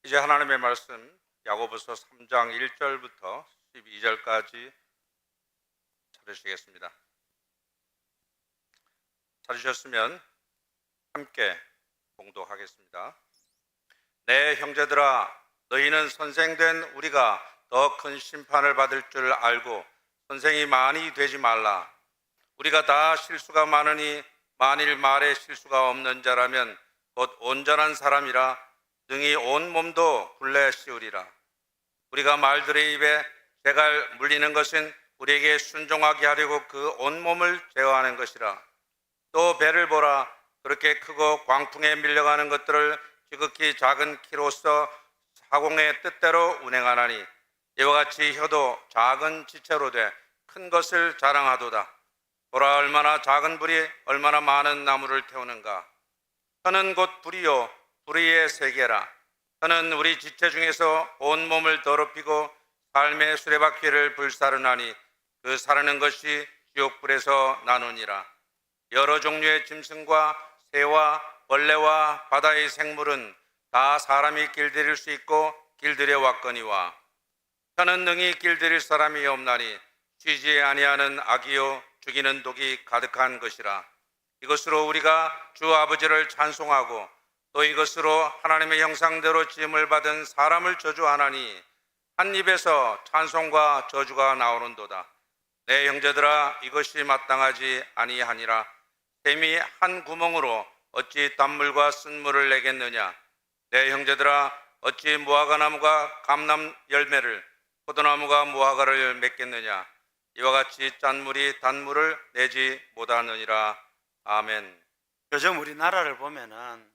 이제 하나님의 말씀 야고보서 3장 1절부터 12절까지 찾으시겠습니다. 찾으셨으면 함께 봉독하겠습니다. 내 형제들아, 너희는 선생된 우리가 더 큰 심판을 받을 줄 알고 선생이 많이 되지 말라. 우리가 다 실수가 많으니 만일 말에 실수가 없는 자라면 곧 온전한 사람이라 능히 온 몸도 굴레 씌우리라. 우리가 말들의 입에 재갈 물리는 것은 우리에게 순종하게 하려고 그 온몸을 제어하는 것이라. 또 배를 보라. 그렇게 크고 광풍에 밀려가는 것들을 지극히 작은 키로서 사공의 뜻대로 운행하나니 이와 같이 혀도 작은 지체로 돼 큰 것을 자랑하도다. 보라, 얼마나 작은 불이 얼마나 많은 나무를 태우는가. 혀는 곧 불이요 불의의 세계라. 혀는 우리 지체 중에서 온몸을 더럽히고 삶의 수레바퀴를 불사르나니 그 사르는 것이 지옥불에서 나누니라. 여러 종류의 짐승과 새와 벌레와 바다의 생물은 다 사람이 길들일 수 있고 길들여 왔거니와 혀는 능히 길들일 사람이 없나니 쉬지 아니하는 악이요 죽이는 독이 가득한 것이라. 이것으로 우리가 주 아버지를 찬송하고 또 이것으로 하나님의 형상대로 지음을 받은 사람을 저주하나니 한 입에서 찬송과 저주가 나오는도다. 내 형제들아, 이것이 마땅하지 아니하니라. 샘이 한 구멍으로 어찌 단물과 쓴물을 내겠느냐. 내 형제들아, 어찌 무화과나무가 감람 열매를 포도나무가 무화과를 맺겠느냐. 이와 같이 짠물이 단물을 내지 못하느니라. 아멘. 요즘 우리나라를 보면은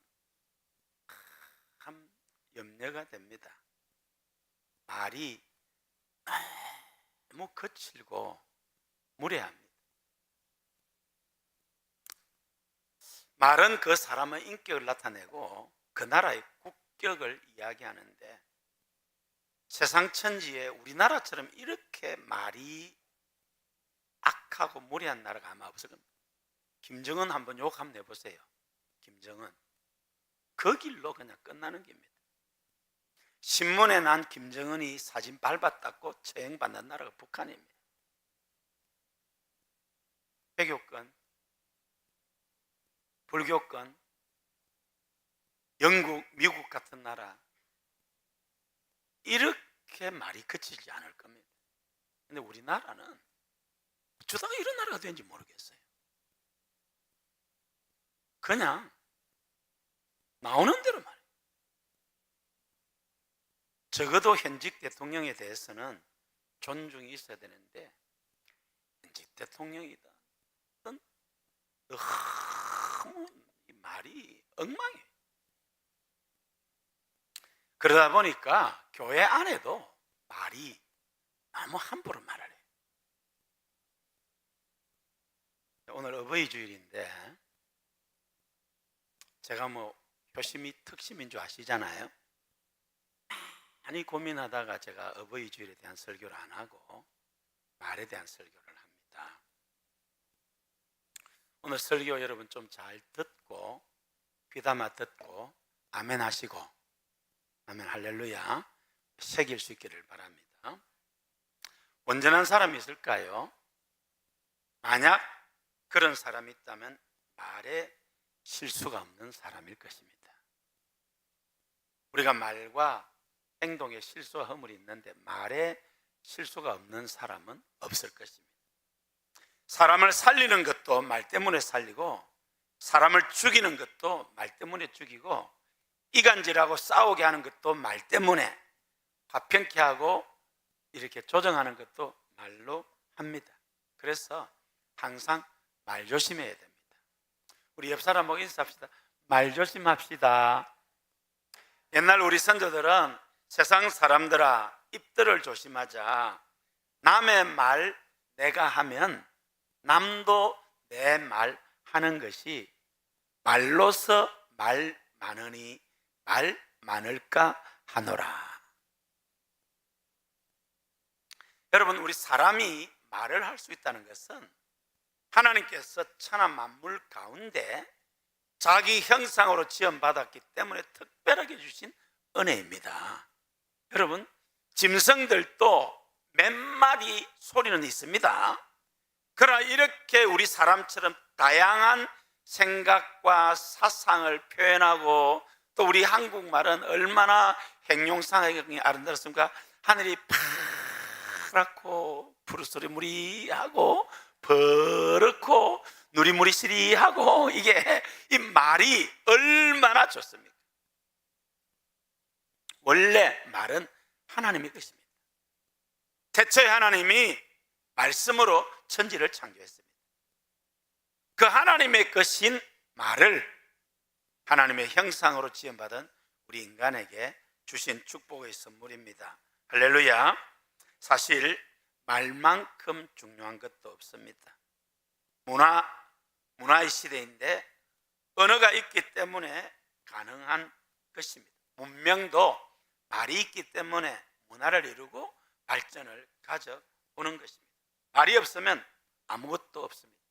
참 염려가 됩니다. 말이 너무 거칠고 무례합니다. 말은 그 사람의 인격을 나타내고 그 나라의 국격을 이야기하는데 세상 천지에 우리나라처럼 이렇게 말이 악하고 무례한 나라가 아마 없을 겁니다. 김정은 한번 욕 한번 해보세요. 김정은 그 길로 그냥 끝나는 겁니다. 신문에 난 김정은이 사진 밟았다고 처형받는 나라가 북한입니다. 회교권, 불교권, 영국, 미국 같은 나라 이렇게 말이 그치지 않을 겁니다. 근데 우리나라는 어쩌다가 이런 나라가 되는지 모르겠어요. 그냥 나오는 대로 말해요. 적어도 현직 대통령에 대해서는 존중이 있어야 되는데 현직 대통령이다 너무 말이 엉망이에요. 그러다 보니까 교회 안에도 말이 너무 함부로 말을 해요. 오늘 어버이 주일인데 제가 효심이 특심인 줄 아시잖아요. 많이 고민하다가 제가 어버이 주일에 대한 설교를 안 하고 말에 대한 설교를 합니다. 오늘 설교 여러분 좀 잘 듣고 귀담아 듣고 아멘 하시고 아멘 할렐루야 새길 수 있기를 바랍니다. 온전한 사람이 있을까요? 만약 그런 사람이 있다면 말에 실수가 없는 사람일 것입니다. 우리가 말과 행동에 실수와 허물이 있는데 말에 실수가 없는 사람은 없을 것입니다. 사람을 살리는 것도 말 때문에 살리고 사람을 죽이는 것도 말 때문에 죽이고 이간질하고 싸우게 하는 것도 말 때문에 화평케 하고 이렇게 조정하는 것도 말로 합니다. 그래서 항상 말 조심해야 됩니다. 우리 옆 사람하고 인사합시다. 말 조심합시다. 옛날 우리 선조들은 세상 사람들아 입들을 조심하자. 남의 말 내가 하면 남도 내 말 하는 것이 말로서 말 많으니 말 많을까 하노라. 여러분, 우리 사람이 말을 할 수 있다는 것은 하나님께서 천하 만물 가운데 자기 형상으로 지음받았기 때문에 특별하게 주신 은혜입니다. 여러분, 짐승들도 몇 마디 소리는 있습니다. 그러나 이렇게 우리 사람처럼 다양한 생각과 사상을 표현하고, 또 우리 한국말은 얼마나 형용사가 아름답습니까? 하늘이 파랗고 푸르소리 무리하고 버렇고 누리무리 시리하고, 이게 이 말이 얼마나 좋습니까? 원래 말은 하나님의 것입니다. 태초에 하나님이 말씀으로 천지를 창조했습니다. 그 하나님의 것인 말을 하나님의 형상으로 지음받은 우리 인간에게 주신 축복의 선물입니다. 할렐루야. 사실 말만큼 중요한 것도 없습니다. 문화의 시대인데 언어가 있기 때문에 가능한 것입니다. 문명도 말이 있기 때문에 문화를 이루고 발전을 가져오는 것입니다. 말이 없으면 아무것도 없습니다.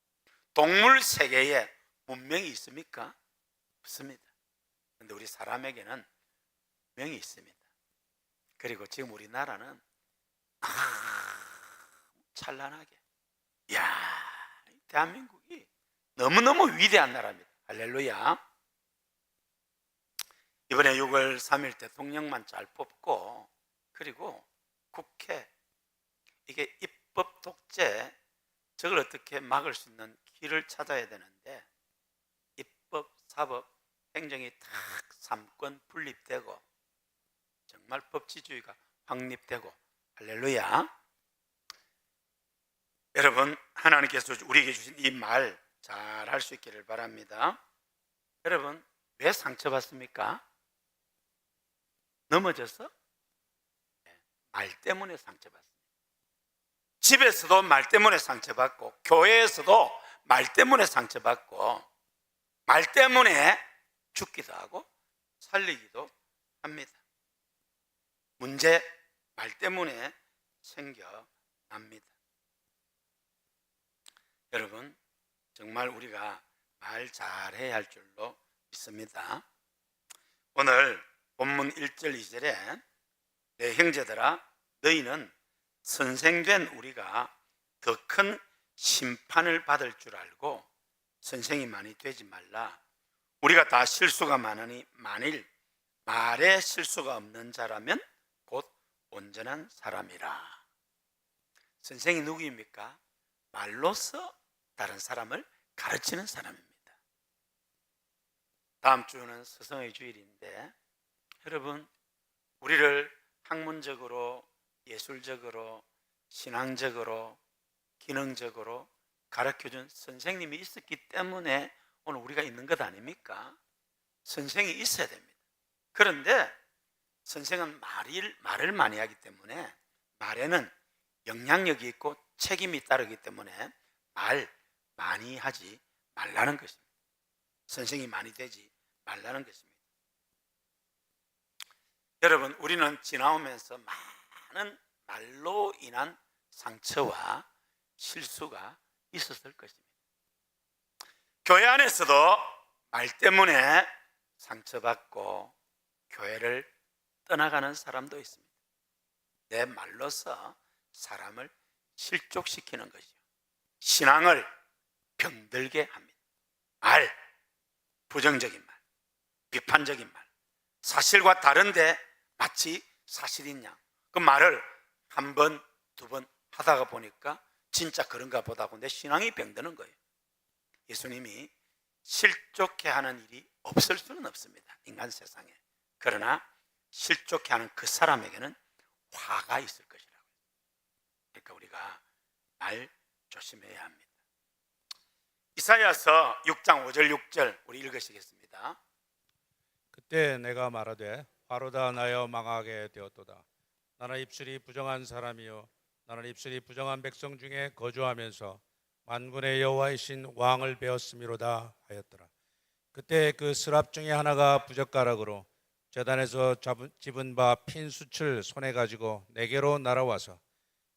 동물 세계에 문명이 있습니까? 없습니다. 그런데 우리 사람에게는 문명이 있습니다. 그리고 지금 우리나라는 찬란하게, 대한민국이 너무너무 위대한 나라입니다. 할렐루야. 이번에 6월 3일 대통령만 잘 뽑고, 그리고 국회, 이게 입법 독재, 저걸 어떻게 막을 수 있는 길을 찾아야 되는데, 입법, 사법, 행정이 딱 삼권 분립되고 정말 법치주의가 확립되고, 할렐루야. 여러분, 하나님께서 우리에게 주신 이 말 잘 할 수 있기를 바랍니다. 여러분, 왜 상처받습니까? 넘어져서? 말 때문에 상처받습니다. 집에서도 말 때문에 상처받고, 교회에서도 말 때문에 상처받고, 말 때문에 죽기도 하고 살리기도 합니다. 문제, 말 때문에 생겨납니다. 여러분, 정말 우리가 말 잘해야 할 줄로 믿습니다. 오늘 본문 1절 2절에 내 형제들아, 너희는 선생된 우리가 더 큰 심판을 받을 줄 알고 선생이 많이 되지 말라. 우리가 다 실수가 많으니 만일 말에 실수가 없는 자라면 곧 온전한 사람이라. 선생이 누구입니까? 말로서 다른 사람을 가르치는 사람입니다. 다음 주는 스승의 주일인데, 여러분, 우리를 학문적으로, 예술적으로, 신앙적으로, 기능적으로 가르쳐준 선생님이 있었기 때문에 오늘 우리가 있는 것 아닙니까? 선생이 있어야 됩니다. 그런데 선생은 말을 많이 하기 때문에 말에는 영향력이 있고 책임이 따르기 때문에 말 많이 하지 말라는 것입니다. 선생이 많이 되지 말라는 것입니다. 여러분, 우리는 지나오면서 많은 말로 인한 상처와 실수가 있었을 것입니다. 교회 안에서도 말 때문에 상처받고 교회를 떠나가는 사람도 있습니다. 내 말로서 사람을 실족시키는 것이죠. 신앙을 병들게 합니다. 말, 부정적인 말, 비판적인 말, 사실과 다른데 마치 사실인 양, 그 말을 한 번, 두 번 하다가 보니까 진짜 그런가 보다 하고 내 신앙이 병드는 거예요. 예수님이 실족해 하는 일이 없을 수는 없습니다, 인간 세상에. 그러나 실족해 하는 그 사람에게는 화가 있을 것이라고요. 그러니까 우리가 말 조심해야 합니다. 이사야서 6장 5절 6절 우리 읽으시겠습니다. 그때 내가 말하되 화로다 나여 망하게 되었도다. 나는 입술이 부정한 사람이요 나는 입술이 부정한 백성 중에 거주하면서 만군의 여호와이신 왕을 배웠음이로다 하였더라. 그때 그 스랍 중에 하나가 부젓가락으로 제단에서 집은 바 핀 숯을 손에 가지고 내게로 날아와서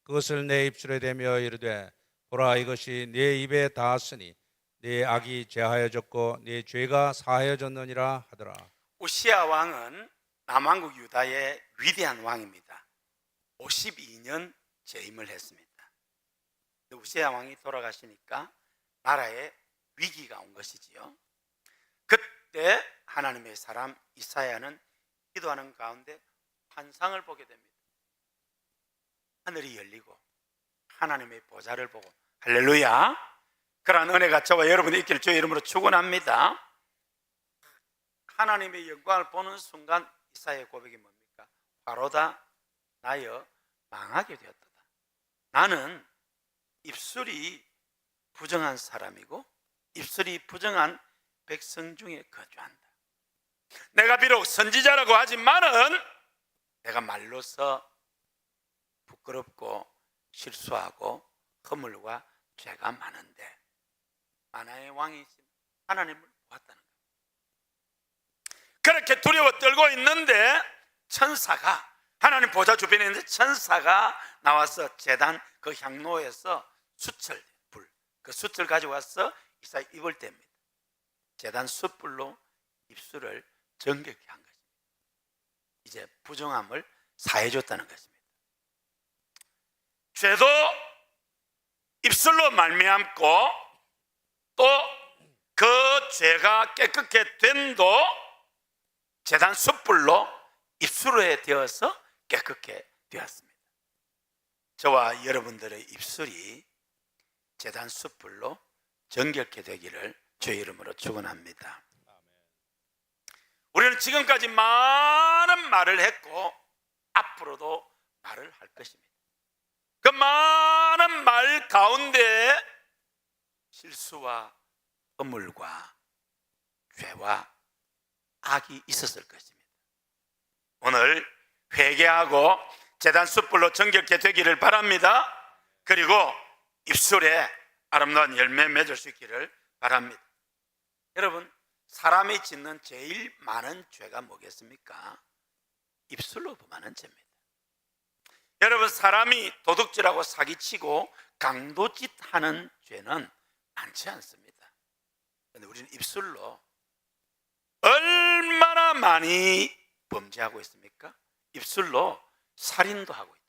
그것을 내 입술에 대며 이르되 보라, 이것이 네 입에 닿았으니 네 악이 제하여졌고 네 죄가 사하여졌느니라 하더라. 우시야 왕은 남왕국 유다의 위대한 왕입니다. 52년 재임을 했습니다. 우시야 왕이 돌아가시니까 나라에 위기가 온 것이지요. 그때 하나님의 사람 이사야는 기도하는 가운데 환상을 보게 됩니다. 하늘이 열리고 하나님의 보좌를 보고, 할렐루야, 그러한 은혜가 저와 여러분이 있기를 주의 이름으로 축원합니다. 하나님의 영광을 보는 순간 이사야의 고백이 뭡니까? 바로다 나여 망하게 되었도다. 나는 입술이 부정한 사람이고 입술이 부정한 백성 중에 거주한다. 내가 비록 선지자라고 하지만은 내가 말로서 부끄럽고 실수하고 허물과 죄가 많은데 만화의 왕이신 하나님을 보았다는 거예요. 그렇게 두려워 떨고 있는데 천사가, 하나님 보좌 주변에 있는데 천사가 나와서 제단 그 향로에서 수철 불, 그 수철 가져와서 이사야 입을 댑니다. 제단 숯불로 입술을 정결케 한 것입니다. 이제 부정함을 사해줬다는 것입니다. 죄도 입술로 말미암고 또 그 죄가 깨끗게 된도 제단 숯불로 입술에 되어서 깨끗게 되었습니다. 저와 여러분들의 입술이 제단 숯불로 정결케 되기를 주의 이름으로 축원합니다. 우리는 지금까지 많은 말을 했고 앞으로도 말을 할 것입니다. 그 많은 말 가운데 실수와 허물과 죄와 악이 있었을 것입니다. 오늘 회개하고 제단 숯불로 정결케 되기를 바랍니다. 그리고 입술에 아름다운 열매 맺을 수 있기를 바랍니다. 여러분, 사람이 짓는 제일 많은 죄가 뭐겠습니까? 입술로 범하는 죄입니다. 여러분, 사람이 도둑질하고 사기치고 강도짓 하는 죄는 많지 않습니다. 그런데 우리는 입술로 얼마나 많이 범죄하고 있습니까? 입술로 살인도 하고 있죠.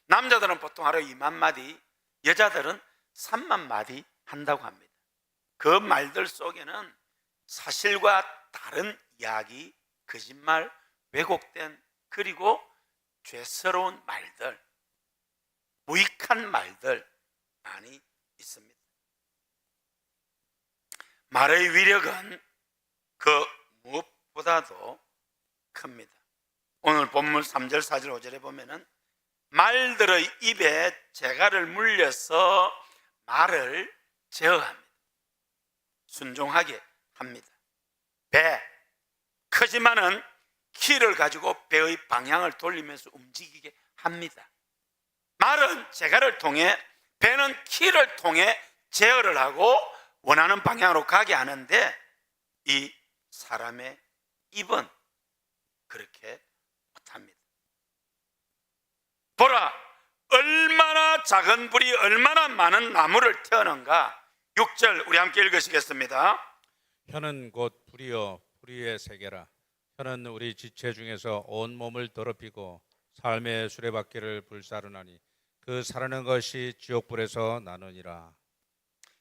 남자들은 보통 하루에 2만 마디, 여자들은 3만 마디 한다고 합니다. 그 말들 속에는 사실과 다른 이야기, 거짓말, 왜곡된, 그리고 죄스러운 말들, 무익한 말들 많이 있습니다. 말의 위력은 그 무엇보다도 큽니다. 오늘 본문 3절, 4절, 5절에 보면은 말들의 입에 재갈을 물려서 말을 제어합니다. 순종하게 합니다. 배, 크지만은 키를 가지고 배의 방향을 돌리면서 움직이게 합니다. 말은 재갈을 통해, 배는 키를 통해 제어를 하고 원하는 방향으로 가게 하는데 이 사람의 입은 그렇게 못합니다. 보라, 얼마나 작은 불이 얼마나 많은 나무를 태우는가. 6절 우리 함께 읽으시겠습니다. 혀는 곧 불이요 불의의 세계라. 혀는 우리 지체 중에서 온 몸을 더럽히고 삶의 수레바퀴를 불사르나니 그 사르는 것이 지옥불에서 나느니라.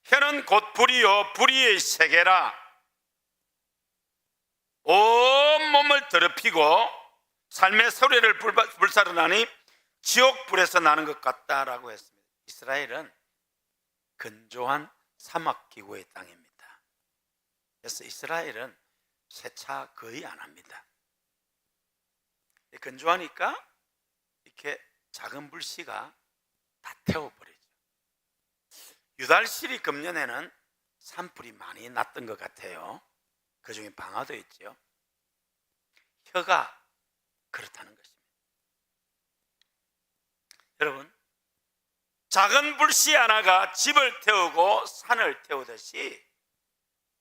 혀는 곧 불이요 불의의 세계라. 온 몸을 더럽히고 삶의 소리를 불사르나니 지옥불에서 나는 것 같다라고 했습니다. 이스라엘은 건조한 사막기후의 땅입니다. 그래서 이스라엘은 세차 거의 안 합니다. 건조하니까 이렇게 작은 불씨가 다 태워버리죠. 유달실이 금년에는 산불이 많이 났던 것 같아요. 그 중에 방화도 있죠. 혀가 그렇다는 것입니다. 여러분, 작은 불씨 하나가 집을 태우고 산을 태우듯이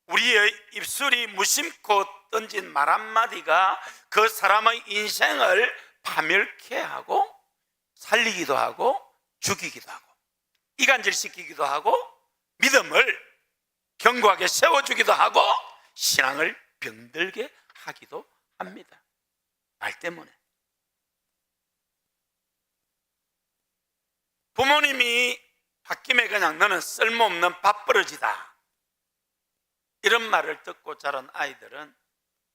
우리의 입술이 무심코 던진 말 한마디가 그 사람의 인생을 파멸케 하고 살리기도 하고 죽이기도 하고 이간질시키기도 하고 믿음을 견고하게 세워주기도 하고 신앙을 병들게 하기도 합니다. 말 때문에. 부모님이 홧김에 그냥 너는 쓸모없는 밥버릇이다, 이런 말을 듣고 자란 아이들은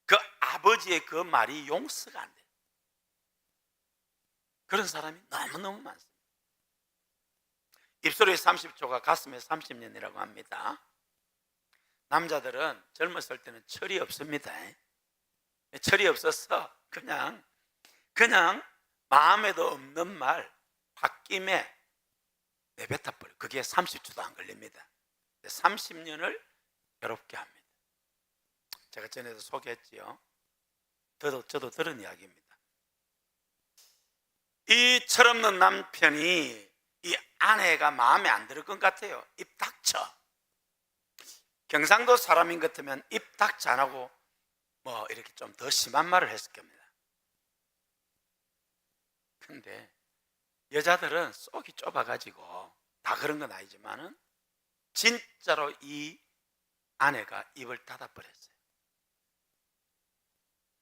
그 아버지의 그 말이 용서가 안 돼요. 그런 사람이 너무너무 많습니다. 입술에 30초가 가슴에 30년이라고 합니다. 남자들은 젊었을 때는 철이 없습니다. 철이 없어서 그냥 마음에도 없는 말 홧김에 내뱉어 버려. 그게 30초도 안 걸립니다. 30년을 괴롭게 합니다. 제가 전에도 소개했지요. 저도 들은 이야기입니다. 이 철없는 남편이 이 아내가 마음에 안 들 것 같아요. 입 닥쳐. 경상도 사람인 것 같으면 입 닥쳐 안 하고 뭐 이렇게 좀 더 심한 말을 했을 겁니다. 근데 여자들은 속이 좁아가지고 다 그런 건 아니지만은 진짜로 이 아내가 입을 닫아버렸어요.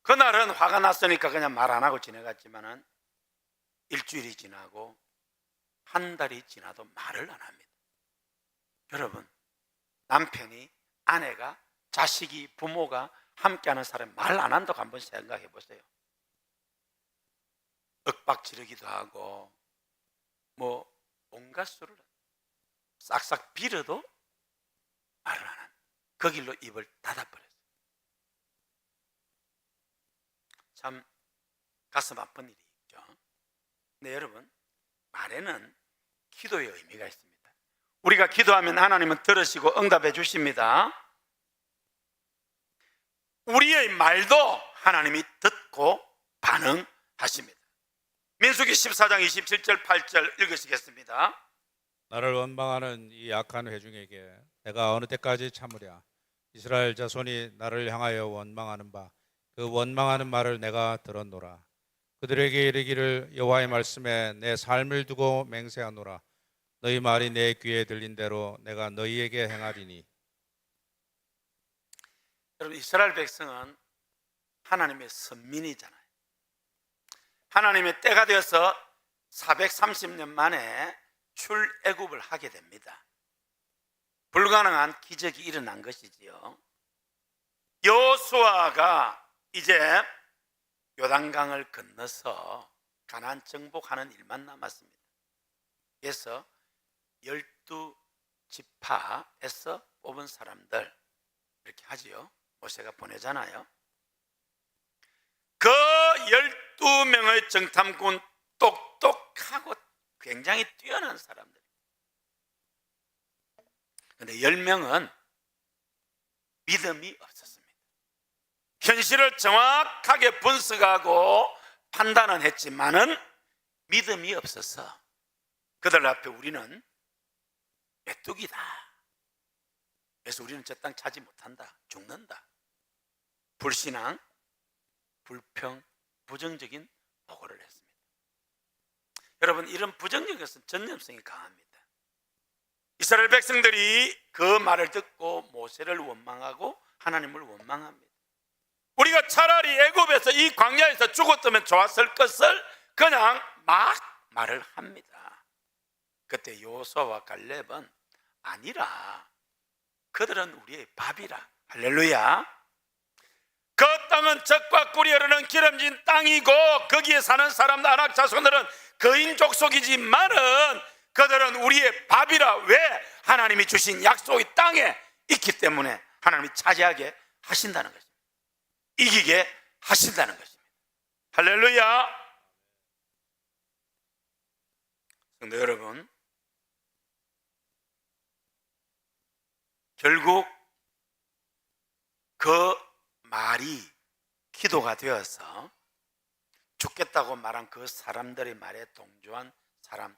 그날은 화가 났으니까 그냥 말 안 하고 지나갔지만은 일주일이 지나고 한 달이 지나도 말을 안 합니다. 여러분, 남편이, 아내가, 자식이, 부모가 함께하는 사람이 말 안 한다고 한번 생각해 보세요. 윽박 지르기도 하고 뭐 온갖 수를 싹싹 빌어도 말을 안 합니다. 그 길로 입을 닫아버렸어요. 참 가슴 아픈 일이죠. 근데 여러분, 말에는 기도의 의미가 있습니다. 우리가 기도하면 하나님은 들으시고 응답해 주십니다. 우리의 말도 하나님이 듣고 반응하십니다. 민수기 14장 27절 8절 읽으시겠습니다. 나를 원망하는 이 악한 회중에게 내가 어느 때까지 참으랴. 이스라엘 자손이 나를 향하여 원망하는 바 그 원망하는 말을 내가 들었노라. 그들에게 이르기를 여호와의 말씀에 내 삶을 두고 맹세하노라. 너희 말이 내 귀에 들린 대로 내가 너희에게 행하리니. 여러분, 이스라엘 백성은 하나님의 선민이잖아요. 하나님의 때가 되어서 430년 만에 출애굽을 하게 됩니다. 불가능한 기적이 일어난 것이지요. 여호수아가 이제 요단강을 건너서 가나안 정복하는 일만 남았습니다. 그래서 12지파에서 뽑은 사람들 이렇게 하지요. 모세가 보내잖아요. 그 12명의 정탐꾼, 똑똑하고 굉장히 뛰어난 사람들. 그런데 10명은 믿음이 없었습니다. 현실을 정확하게 분석하고 판단은 했지만은 믿음이 없어서 그들 앞에 우리는 메뚜기다. 그래서 우리는 저 땅 차지 못한다. 죽는다. 불신앙, 불평, 부정적인 보고를 했습니다. 여러분, 이런 부정적인 것은 전념성이 강합니다. 이스라엘 백성들이 그 말을 듣고 모세를 원망하고 하나님을 원망합니다. 우리가 차라리 애굽에서 이 광야에서 죽었다면 좋았을 것을 그냥 막 말을 합니다. 그때 여호수아와 갈렙은 아니라 그들은 우리의 밥이라. 할렐루야. 그 땅은 젖과 꿀이 흐르는 기름진 땅이고 거기에 사는 사람 아낙 자손들은 거인 족속이지만은 그들은 우리의 밥이라. 왜? 하나님이 주신 약속의 땅에 있기 때문에 하나님이 차지하게 하신다는 것입니다. 이기게 하신다는 것입니다. 할렐루야. 성도 여러분, 결국 그 말이 기도가 되어서 죽겠다고 말한 그 사람들의 말에 동조한 사람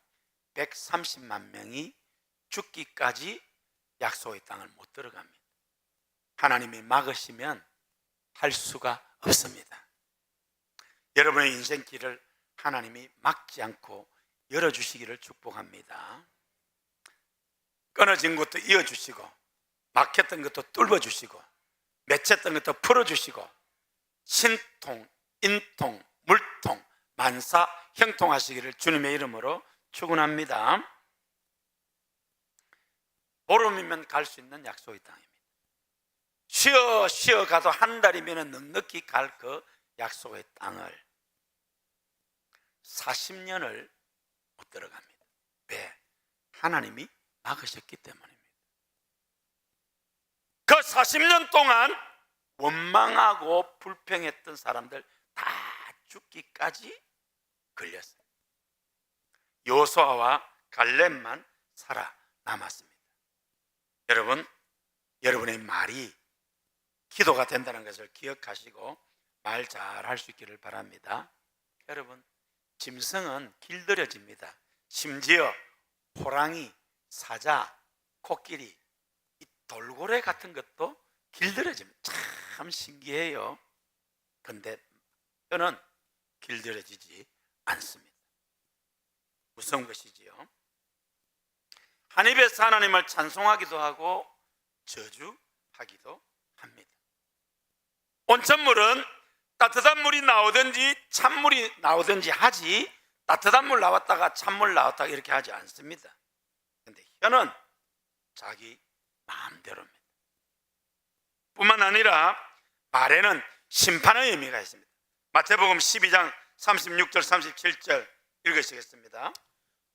130만 명이 죽기까지 약속의 땅을 못 들어갑니다. 하나님이 막으시면 할 수가 없습니다. 여러분의 인생길을 하나님이 막지 않고 열어주시기를 축복합니다. 끊어진 것도 이어주시고 막혔던 것도 뚫어주시고 맺혔던 것도 풀어주시고 신통, 인통, 만사 형통하시기를 주님의 이름으로 축원합니다. 보름이면 갈 수 있는 약속의 땅입니다. 쉬어 가도 한 달이면 넉넉히 갈 그 약속의 땅을 40년을 못 들어갑니다. 왜? 하나님이 막으셨기 때문입니다. 그 40년 동안 원망하고 불평했던 사람들 다 죽기까지 걸렸어요. 여호수아와 갈렙만 살아남았습니다. 여러분, 여러분의 말이 기도가 된다는 것을 기억하시고 말 잘할 수 있기를 바랍니다. 여러분, 짐승은 길들여집니다. 심지어 호랑이, 사자, 코끼리, 이 돌고래 같은 것도 길들여집니다. 참 신기해요. 그런데 뼈는 길들여지지 않습니다. 무서운 것이지요. 한 입에서 하나님을 찬송하기도 하고 저주하기도 합니다. 온천물은 따뜻한 물이 나오든지 찬물이 나오든지 하지, 따뜻한 물 나왔다가 찬물 나왔다가 이렇게 하지 않습니다. 그런데 혀는 자기 마음대로입니다. 뿐만 아니라 말에는 심판의 의미가 있습니다. 마태복음 12장 36절 37절 읽으시겠습니다.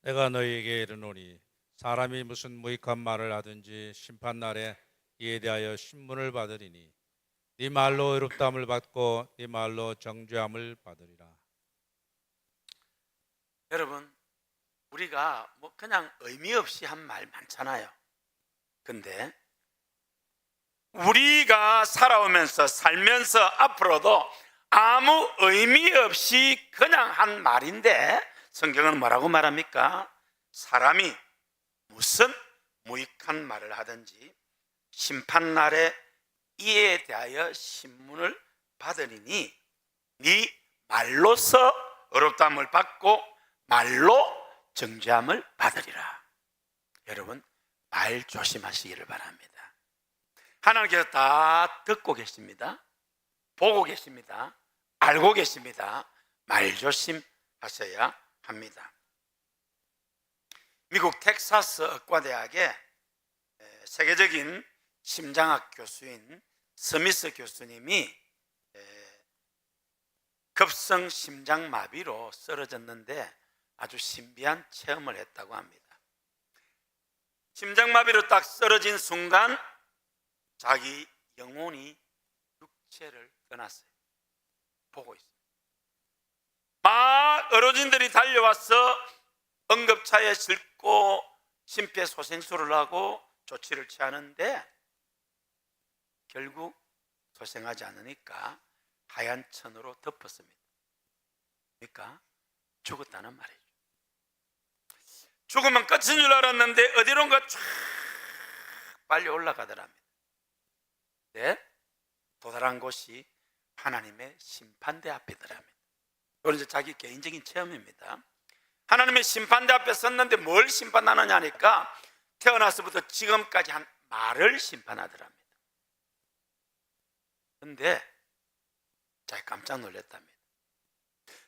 내가 너희에게 이르노니 사람이 무슨 무익한 말을 하든지 심판날에 이에 대하여 신문을 받으리니 네 말로 의롭다함을 받고 네 말로 정죄함을 받으리라. 여러분, 우리가 뭐 그냥 의미 없이 한 말 많잖아요. 근데 우리가 살면서 앞으로도 아무 의미 없이 그냥 한 말인데 성경은 뭐라고 말합니까? 사람이 무슨 무익한 말을 하든지 심판날에 이에 대하여 신문을 받으리니 네 말로서 의롭다함을 받고 말로 정죄함을 받으리라. 여러분, 말 조심하시기를 바랍니다. 하나님께서 다 듣고 계십니다. 보고 계십니다. 알고 계십니다. 말 조심하셔야 합니다. 미국 텍사스 의과대학의 세계적인 심장학 교수인 스미스 교수님이 급성 심장마비로 쓰러졌는데 아주 신비한 체험을 했다고 합니다. 심장마비로 딱 쓰러진 순간 자기 영혼이 육체를 떠났어요. 보고 있어요. 막 어르신들이 달려와서 응급차에 싣고 심폐소생술을 하고 조치를 취하는데 결국 소생하지 않으니까 하얀 천으로 덮었습니다. 그러니까 죽었다는 말이죠. 죽으면 끝인 줄 알았는데 어디론가 쫙 빨리 올라가더랍니다. 네? 도달한 곳이 하나님의 심판대 앞이더랍니다. 이건 이제 자기 개인적인 체험입니다. 하나님의 심판대 앞에 섰는데 뭘 심판하느냐 하니까 태어나서부터 지금까지 한 말을 심판하더랍니다. 그런데 자기 깜짝 놀랐답니다.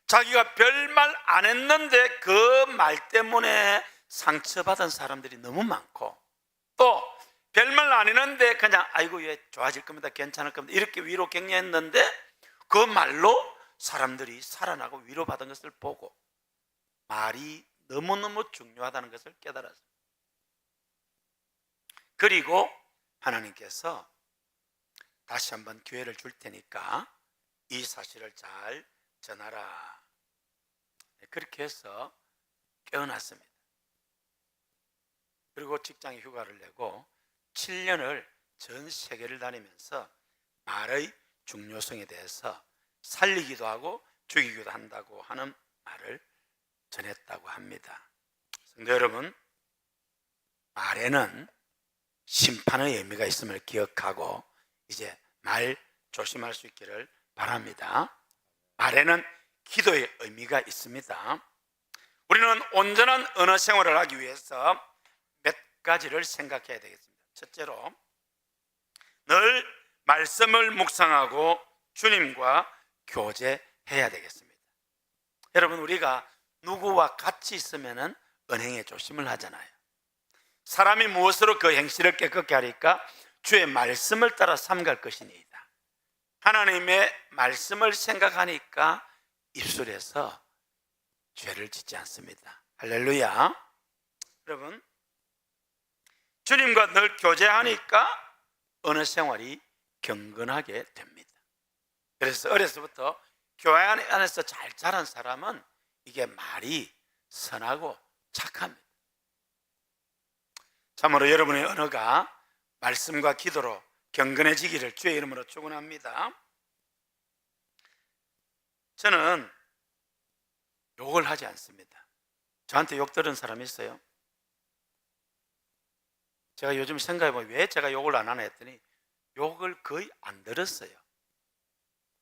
자기가 별말 안 했는데 그 말 때문에 상처받은 사람들이 너무 많고 또 별말 안 했는데 그냥 아이고 얘 좋아질 겁니다, 괜찮을 겁니다 이렇게 위로 격려했는데 그 말로 사람들이 살아나고 위로받은 것을 보고 말이 너무너무 중요하다는 것을 깨달았습니다. 그리고 하나님께서 다시 한번 기회를 줄 테니까 이 사실을 잘 전하라. 그렇게 해서 깨어났습니다. 그리고 직장에 휴가를 내고 7년을 전 세계를 다니면서 말의 중요성에 대해서 살리기도 하고 죽이기도 한다고 하는 말을 전했다고 합니다. 성도 여러분, 말에는 심판의 의미가 있음을 기억하고 이제 말 조심할 수 있기를 바랍니다. 말에는 기도의 의미가 있습니다. 우리는 온전한 언어 생활을 하기 위해서 몇 가지를 생각해야 되겠습니다. 첫째로, 늘 말씀을 묵상하고 주님과 교제해야 되겠습니다. 여러분, 우리가 누구와 같이 있으면 언행에 조심을 하잖아요. 사람이 무엇으로 그 행실을 깨끗게 하리까? 주의 말씀을 따라 삼갈 것이니이다. 하나님의 말씀을 생각하니까 입술에서 죄를 짓지 않습니다. 할렐루야. 여러분, 주님과 늘 교제하니까 언어 생활이 경건하게 됩니다. 그래서 어려서부터 교회 안에서 잘 자란 사람은 이게 말이 선하고 착합니다. 참으로 여러분의 언어가 말씀과 기도로 경건해지기를 주의 이름으로 축원합니다. 저는 욕을 하지 않습니다. 저한테 욕 들은 사람이 있어요? 제가 요즘 생각해보면 왜 제가 욕을 안 하나 했더니 욕을 거의 안 들었어요.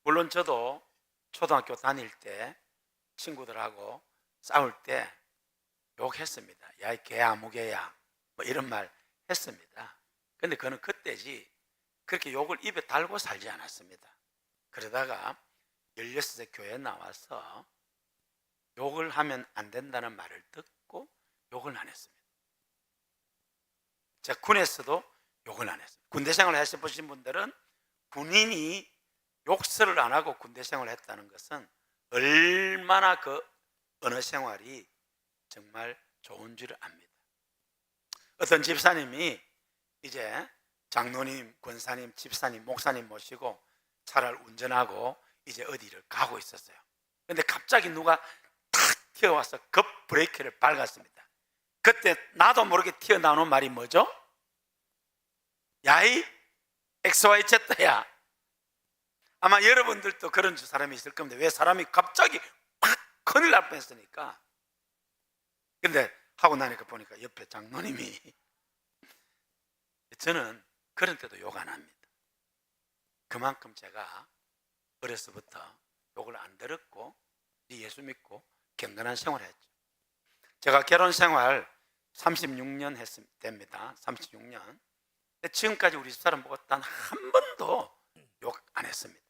물론 저도 초등학교 다닐 때 친구들하고 싸울 때 욕했습니다. 야, 이 개 아무개야, 뭐 이런 말 했습니다. 근데 그는 그때지 그렇게 욕을 입에 달고 살지 않았습니다. 그러다가 16세 교회에 나와서 욕을 하면 안 된다는 말을 듣고 욕을 안 했습니다. 제가 군에서도 욕을 안 했습니다. 군대 생활을 하셔보신 분들은 군인이 욕설을 안 하고 군대 생활을 했다는 것은 얼마나 그 언어 생활이 정말 좋은 줄을 압니다. 어떤 집사님이 이제 장로님, 권사님, 집사님, 목사님 모시고 차를 운전하고 이제 어디를 가고 있었어요. 근데 갑자기 누가 탁 튀어와서 급 브레이크를 밟았습니다. 그때 나도 모르게 튀어나오는 말이 뭐죠? 야이 XYZ야. 아마 여러분들도 그런 사람이 있을 겁니다. 왜 사람이 갑자기 팍 큰일 날 뻔했으니까. 근데 하고 나니까 보니까 옆에 장로님이 저는 그런 때도 욕 안 합니다. 그만큼 제가 어려서부터 욕을 안 들었고 예수 믿고 경건한 생활을 했죠. 제가 결혼 생활 36년 됩니다. 36년. 지금까지 우리 집사람 보고 단 한 번도 욕 안 했습니다.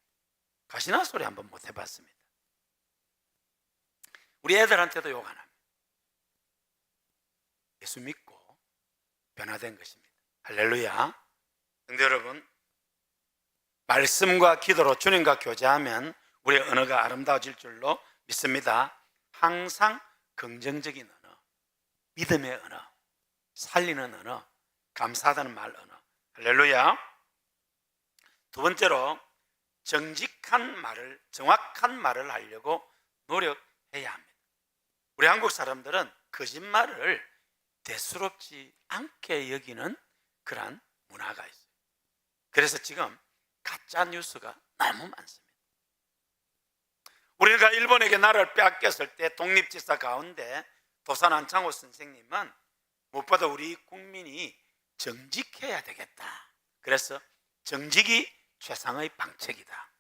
가시나 소리 한번 못 해봤습니다. 우리 애들한테도 욕 안 합니다. 예수 믿고 변화된 것입니다. 할렐루야. 근데 여러분, 말씀과 기도로 주님과 교제하면 우리의 언어가 아름다워질 줄로 믿습니다. 항상 긍정적인 언어, 믿음의 언어, 살리는 언어, 감사하다는 말 언어. 할렐루야. 두 번째로 정직한 말을, 정확한 말을 하려고 노력해야 합니다. 우리 한국 사람들은 거짓말을 대수롭지 않게 여기는 그러한 문화가 있어요. 그래서 지금 가짜 뉴스가 너무 많습니다. 우리가 일본에게 나라를 빼앗겼을 때 독립지사 가운데 도산 안창호 선생님은 무엇보다 우리 국민이 정직해야 되겠다. 그래서 정직이 최상의 방책이다.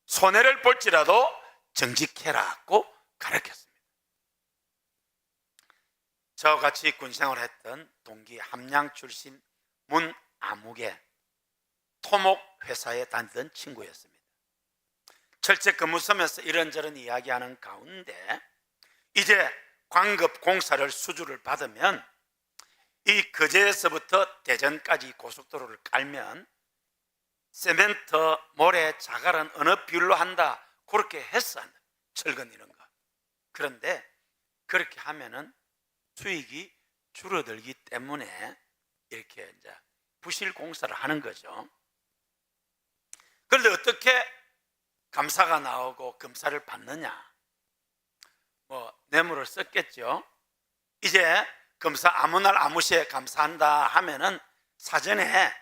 손해를 볼지라도 정직해라고 가르쳤습니다. 저와 같이 군생활을 했던 동기 함양 출신 문아무개 토목 회사에 다니던 친구였습니다. 철제 근무소면서 이런저런 이야기하는 가운데 이제 광급 공사를 수주를 받으면 이 거제에서부터 대전까지 고속도로를 깔면 세멘트, 모래, 자갈은 어느 비율로 한다. 그렇게 했어. 철근 이런 거. 그런데 그렇게 하면은 수익이 줄어들기 때문에 이렇게 이제 부실 공사를 하는 거죠. 그런데 어떻게 감사가 나오고 검사를 받느냐? 뭐 뇌물을 썼겠죠. 이제 검사 아무 날 아무 시에 감사한다 하면은 사전에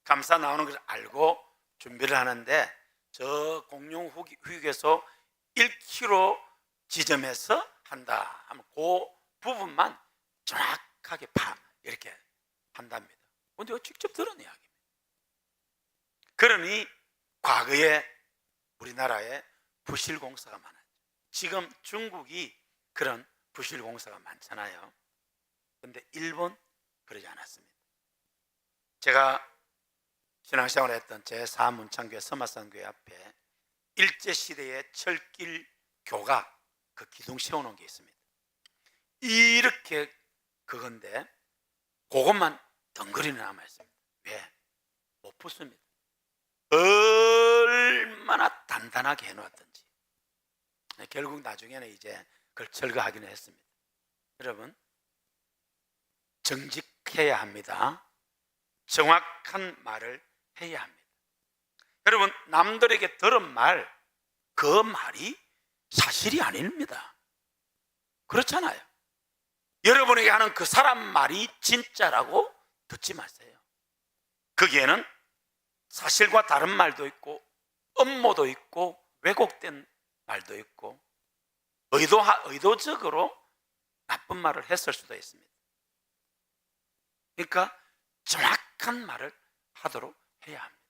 감사 나오는 걸 알고 준비를 하는데 저 공용 휴게소 1km 지점에서 한다 하면 그 부분만 정확하게 이렇게 한답니다. 근데 직접 들은 이야기입니다. 그러니 과거에 우리나라에 부실공사가 많았죠. 지금 중국이 그런 부실공사가 많잖아요. 그런데 일본 그러지 않았습니다. 제가 신앙생활을 했던 제4문창교회 서마산교회 앞에 일제시대의 철길 교가 그 기둥 세워놓은 게 있습니다. 이렇게 그건데 그것만 덩그리 남아있습니다. 왜? 못 붙습니다. 얼마나 단단하게 해놓았던지. 결국 나중에는 이제 그걸 철거하기는 했습니다. 여러분, 정직해야 합니다. 정확한 말을 해야 합니다. 여러분, 남들에게 들은 말, 그 말이 사실이 아닙니다. 그렇잖아요. 여러분에게 하는 그 사람 말이 진짜라고 듣지 마세요. 거기에는 사실과 다른 말도 있고 음모도 있고 왜곡된 말도 있고 의도적으로 나쁜 말을 했을 수도 있습니다. 그러니까 정확한 말을 하도록 해야 합니다.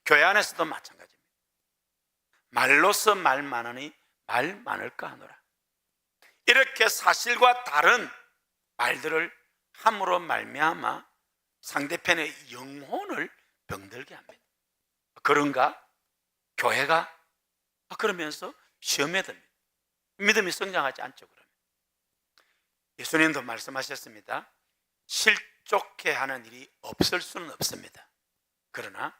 교회 안에서도 마찬가지입니다. 말로서 말 많으니 말 많을까 하노라. 이렇게 사실과 다른 말들을 함으로 말미암아 상대편의 영혼을 병들게 합니다. 그런가? 교회가? 그러면서 시험에 듭니다. 믿음이 성장하지 않죠. 그러면 예수님도 말씀하셨습니다. 실족해 하는 일이 없을 수는 없습니다. 그러나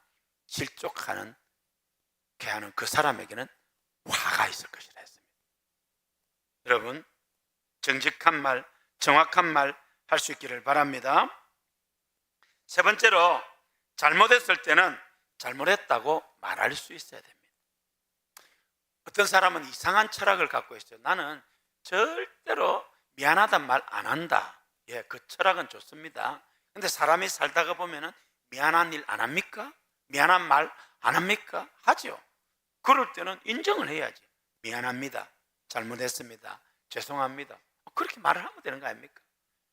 실족하는 그 사람에게는 화가 있을 것이라 했습니다. 여러분, 정직한 말, 정확한 말 할 수 있기를 바랍니다. 세 번째로, 잘못했을 때는 잘못했다고 말할 수 있어야 됩니다. 어떤 사람은 이상한 철학을 갖고 있어요. 나는 절대로 미안하단 말 안 한다. 예, 그 철학은 좋습니다. 근데 사람이 살다가 보면은 미안한 일 안 합니까? 미안한 말 안 합니까? 하죠. 그럴 때는 인정을 해야지. 미안합니다. 잘못했습니다. 죄송합니다. 그렇게 말을 하면 되는 거 아닙니까?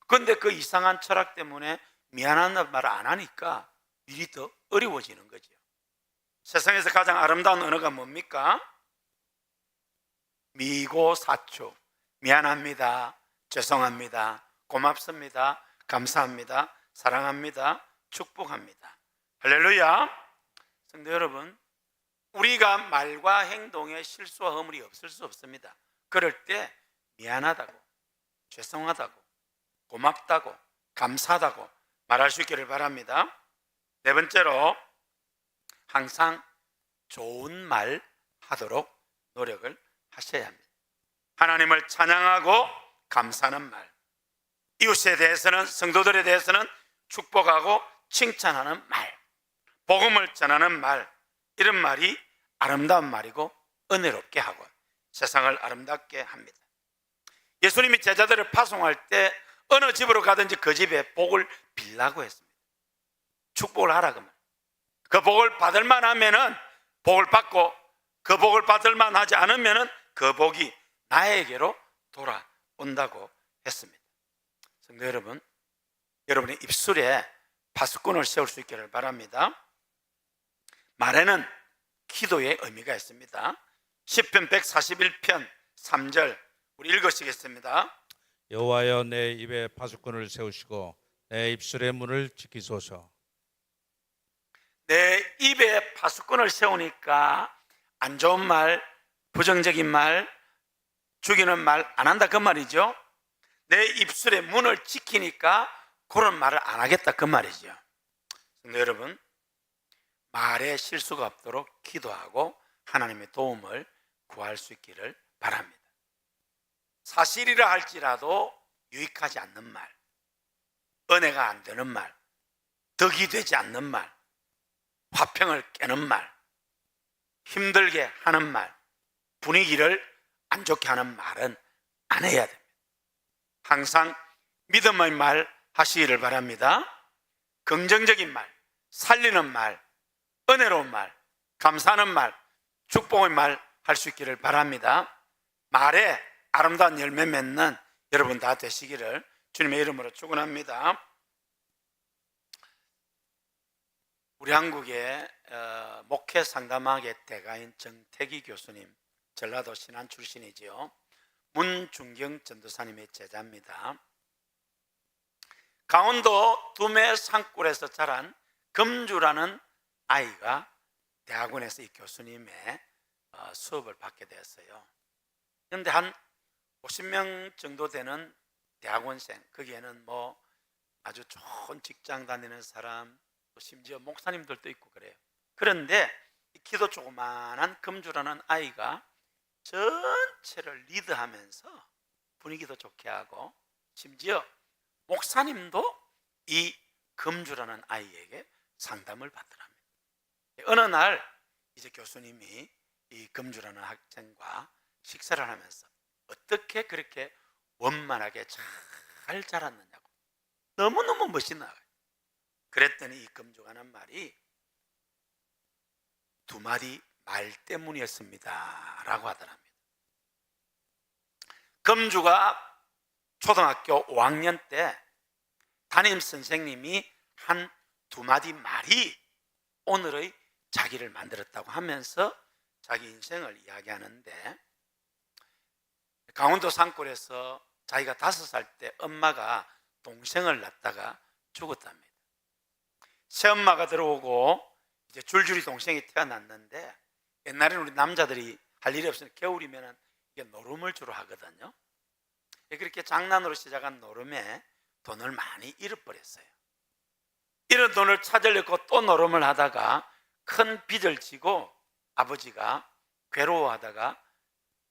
그런데 그 이상한 철학 때문에 미안하다는 말을 안 하니까 일이 더 어려워지는 거죠. 세상에서 가장 아름다운 언어가 뭡니까? 미고사초. 미안합니다. 죄송합니다. 고맙습니다. 감사합니다. 사랑합니다. 축복합니다. 할렐루야. 성도 여러분, 우리가 말과 행동에 실수와 허물이 없을 수 없습니다. 그럴 때 미안하다고, 죄송하다고, 고맙다고, 감사하다고 말할 수 있기를 바랍니다. 네 번째로, 항상 좋은 말 하도록 노력을 하셔야 합니다. 하나님을 찬양하고 감사하는 말, 이웃에 대해서는, 성도들에 대해서는 축복하고 칭찬하는 말, 복음을 전하는 말, 이런 말이 아름다운 말이고 은혜롭게 하고 세상을 아름답게 합니다. 예수님이 제자들을 파송할 때 어느 집으로 가든지 그 집에 복을 빌라고 했습니다. 축복을 하라고 말. 그 복을 받을 만하면은 복을 받고, 그 복을 받을 만하지 않으면은 그 복이 나에게로 돌아온다고 했습니다. 성도 여러분, 여러분의 입술에 파수꾼을 세울 수 있기를 바랍니다. 말에는 기도의 의미가 있습니다. 시편 141편 3절 우리 읽으시겠습니다. 여호와여, 내 입에 파수꾼을 세우시고 내 입술의 문을 지키소서. 내 입에 파수꾼을 세우니까 안 좋은 말, 부정적인 말, 죽이는 말 안 한다 그 말이죠. 내 입술의 문을 지키니까 그런 말을 안 하겠다 그 말이죠. 근데 여러분, 말에 실수가 없도록 기도하고 하나님의 도움을 구할 수 있기를 바랍니다. 사실이라 할지라도 유익하지 않는 말, 은혜가 안 되는 말, 덕이 되지 않는 말, 화평을 깨는 말, 힘들게 하는 말, 분위기를 안 좋게 하는 말은 안 해야 됩니다. 항상 믿음의 말 하시기를 바랍니다. 긍정적인 말, 살리는 말, 은혜로운 말, 감사하는 말, 축복의 말 할 수 있기를 바랍니다. 말에 아름다운 열매 맺는 여러분 다 되시기를 주님의 이름으로 축원합니다. 우리 한국의 목회 상담학의 대가인 정태기 교수님, 전라도 신안 출신이지요. 문중경 전도사님의 제자입니다. 강원도 두메 산골에서 자란 금주라는 아이가 대학원에서 이 교수님의 수업을 받게 되었어요. 그런데 한 50명 정도 되는 대학원생, 거기에는 뭐 아주 좋은 직장 다니는 사람, 또 심지어 목사님들도 있고 그래요. 그런데 이 키도 조그만한 금주라는 아이가 전체를 리드하면서 분위기도 좋게 하고, 심지어 목사님도 이 금주라는 아이에게 상담을 받더랍니다. 어느 날 이제 교수님이 이 금주라는 학생과 식사를 하면서 어떻게 그렇게 원만하게 잘 자랐느냐고, 너무너무 멋있나. 그랬더니 이 금주가 하는 말이 2마디 말 때문이었습니다 라고 하더랍니다. 금주가 초등학교 5학년 때 담임 선생님이 한 2마디 말이 오늘의 자기를 만들었다고 하면서 자기 인생을 이야기하는데, 강원도 산골에서 자기가 5살 때 엄마가 동생을 낳다가 죽었답니다. 새엄마가 들어오고 이제 줄줄이 동생이 태어났는데, 옛날에는 우리 남자들이 할 일이 없으니까 겨울이면 이게 노름을 주로 하거든요. 그렇게 장난으로 시작한 노름에 돈을 많이 잃어버렸어요. 이런 돈을 찾으려고 또 노름을 하다가 큰 빚을 지고 아버지가 괴로워하다가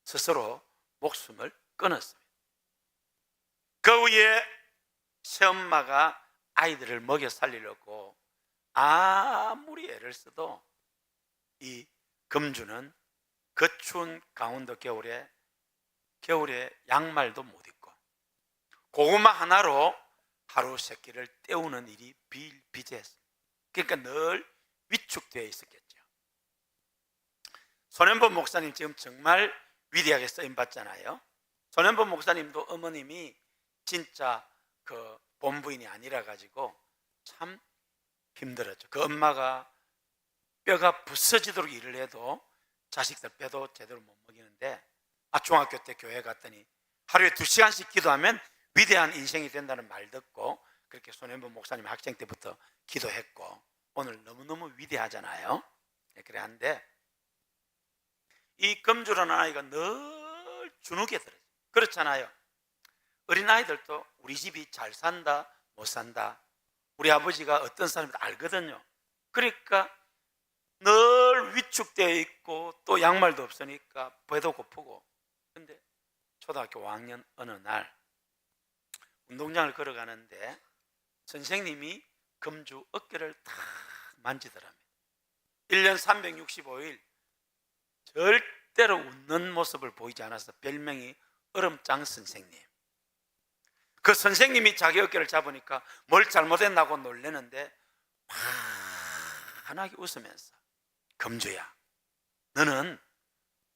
스스로 목숨을 끊었습니다. 그 후에 새엄마가 아이들을 먹여 살리려고 아무리 애를 써도 이 금주는 그 추운 강원도 겨울에 양말도 못 입고 고구마 하나로 하루 세 끼를 때우는 일이 비일비재했습니다. 그러니까 늘 위축되어 있었겠죠. 손현범 목사님 지금 정말 위대하게 쓰임받잖아요. 손현범 목사님도 어머님이 진짜 그 본부인이 아니라 가지고 참 힘들었죠. 그 엄마가 뼈가 부서지도록 일을 해도 자식들 뼈도 제대로 못 먹이는데, 중학교 때 교회 갔더니 하루에 2시간씩 기도하면 위대한 인생이 된다는 말 듣고 그렇게 손현범 목사님 학생 때부터 기도했고, 오늘 너무너무 위대하잖아요. 그래 한데 이 금주라는 아이가 늘 주눅에 들어요. 그렇잖아요. 어린아이들도 우리 집이 잘 산다 못 산다, 우리 아버지가 어떤 사람인지 알거든요. 그러니까 늘 위축되어 있고 또 양말도 없으니까 배도 고프고. 근데 초등학교 5학년 어느 날 운동장을 걸어가는데 선생님이 금주 어깨를 탁 만지더랍니다. 1년 365일 절대로 웃는 모습을 보이지 않아서 별명이 얼음장 선생님. 그 선생님이 자기 어깨를 잡으니까 뭘 잘못했나고 놀라는데 환하게 웃으면서, 금주야, 너는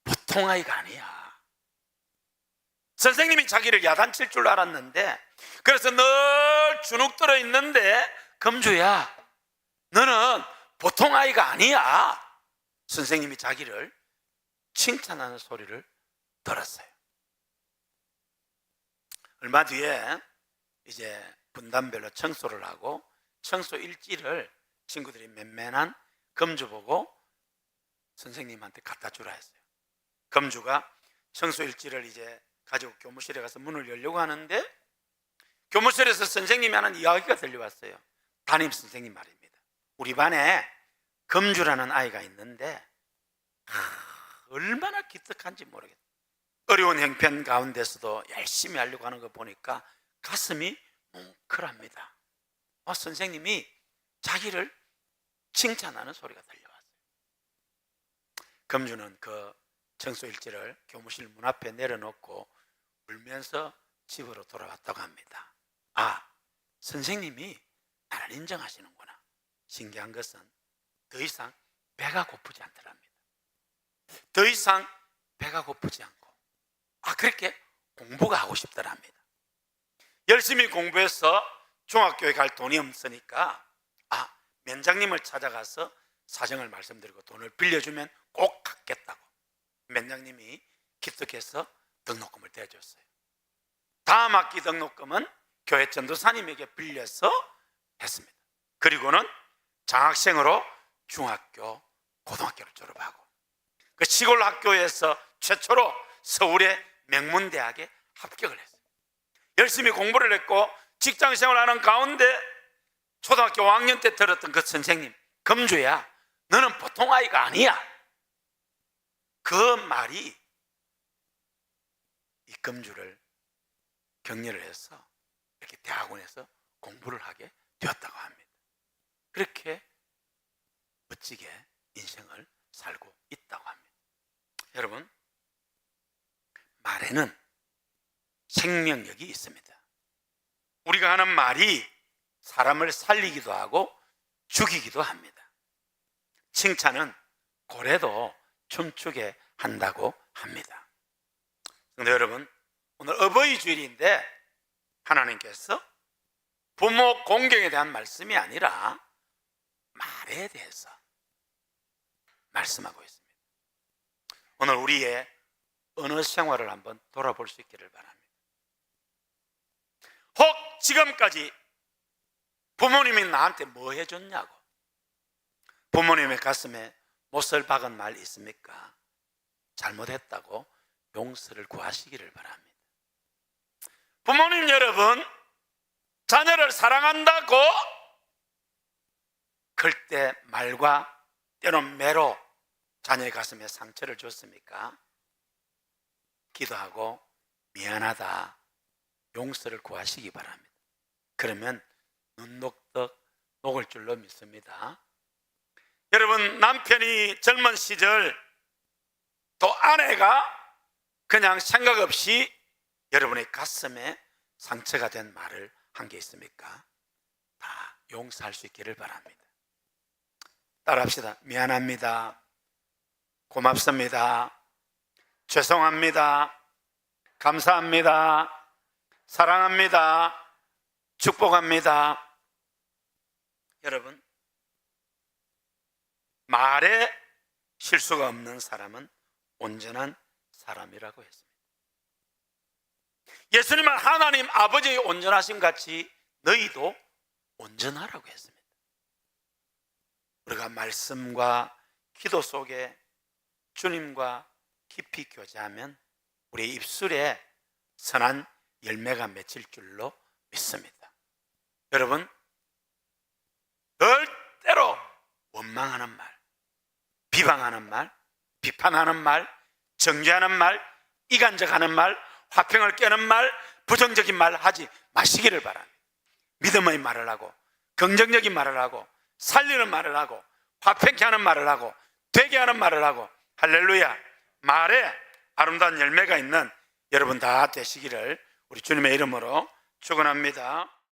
보통 아이가 아니야. 선생님이 자기를 야단칠 줄 알았는데, 그래서 늘 주눅 들어 있는데, 금주야, 너는 보통 아이가 아니야. 선생님이 자기를 칭찬하는 소리를 들었어요. 얼마 뒤에 이제 분단별로 청소를 하고 청소 일지를 친구들이 맨맨한 금주 보고 선생님한테 갖다 주라 했어요. 금주가 청소 일지를 이제 가지고 교무실에 가서 문을 열려고 하는데, 교무실에서 선생님이 하는 이야기가 들려왔어요. 담임 선생님 말입니다. 우리 반에 금주라는 아이가 있는데 얼마나 기특한지 모르겠어요. 어려운 형편 가운데서도 열심히 하려고 하는 거 보니까 가슴이 뭉클합니다. 선생님이 자기를 칭찬하는 소리가 들려왔어요. 금주는 그 청소 일지를 교무실 문 앞에 내려놓고 울면서 집으로 돌아왔다고 합니다. 선생님이 나를 인정하시는구나. 신기한 것은 더 이상 배가 고프지 않더랍니다. 더 이상 배가 고프지 않고 그렇게 공부가 하고 싶더랍니다. 열심히 공부해서 중학교에 갈 돈이 없으니까 면장님을 찾아가서 사정을 말씀드리고 돈을 빌려주면 꼭 갚겠다고 면장님이 기특해서 등록금을 대줬어요. 다음 학기 등록금은 교회 전도사님에게 빌려서 했습니다. 그리고는 장학생으로 중학교, 고등학교를 졸업하고 그 시골 학교에서 최초로 서울에 명문대학에 합격을 했어요. 열심히 공부를 했고 직장 생활하는 가운데 초등학교 5학년 때 들었던 그 선생님, 금주야, 너는 보통 아이가 아니야. 그 말이 이 금주를 격려를 해서 이렇게 대학원에서 공부를 하게 되었다고 합니다. 그렇게 멋지게 인생을 살고 있다고 합니다. 여러분, 말에는 생명력이 있습니다. 우리가 하는 말이 사람을 살리기도 하고 죽이기도 합니다. 칭찬은 고래도 춤추게 한다고 합니다. 그런데 여러분, 오늘 어버이 주일인데 하나님께서 부모 공경에 대한 말씀이 아니라 말에 대해서 말씀하고 있습니다. 오늘 우리의 언어 생활을 한번 돌아볼 수 있기를 바랍니다. 혹 지금까지 부모님이 나한테 뭐 해줬냐고, 부모님의 가슴에 못을 박은 말 있습니까? 잘못했다고 용서를 구하시기를 바랍니다. 부모님 여러분, 자녀를 사랑한다고 클 때 말과 때론 매로 자녀의 가슴에 상처를 줬습니까? 기도하고 미안하다, 용서를 구하시기 바랍니다. 그러면 눈 녹듯 녹을 줄로 믿습니다. 여러분, 남편이 젊은 시절 또 아내가 그냥 생각 없이 여러분의 가슴에 상처가 된 말을 한 게 있습니까? 다 용서할 수 있기를 바랍니다. 따라합시다. 미안합니다. 고맙습니다. 죄송합니다. 감사합니다. 사랑합니다. 축복합니다. 여러분, 말에 실수가 없는 사람은 온전한 사람이라고 했습니다. 예수님은 하나님 아버지의 온전하심 같이 너희도 온전하라고 했습니다. 우리가 말씀과 기도 속에 주님과 깊이 교제하면 우리 입술에 선한 열매가 맺힐 줄로 믿습니다. 여러분, 절대로 원망하는 말, 비방하는 말, 비판하는 말, 정죄하는 말, 이간적하는 말, 화평을 깨는 말, 부정적인 말 하지 마시기를 바랍니다. 믿음의 말을 하고 긍정적인 말을 하고 살리는 말을 하고 화평케 하는 말을 하고 되게 하는 말을 하고, 할렐루야, 말에 아름다운 열매가 있는 여러분 다 되시기를 우리 주님의 이름으로 축원합니다.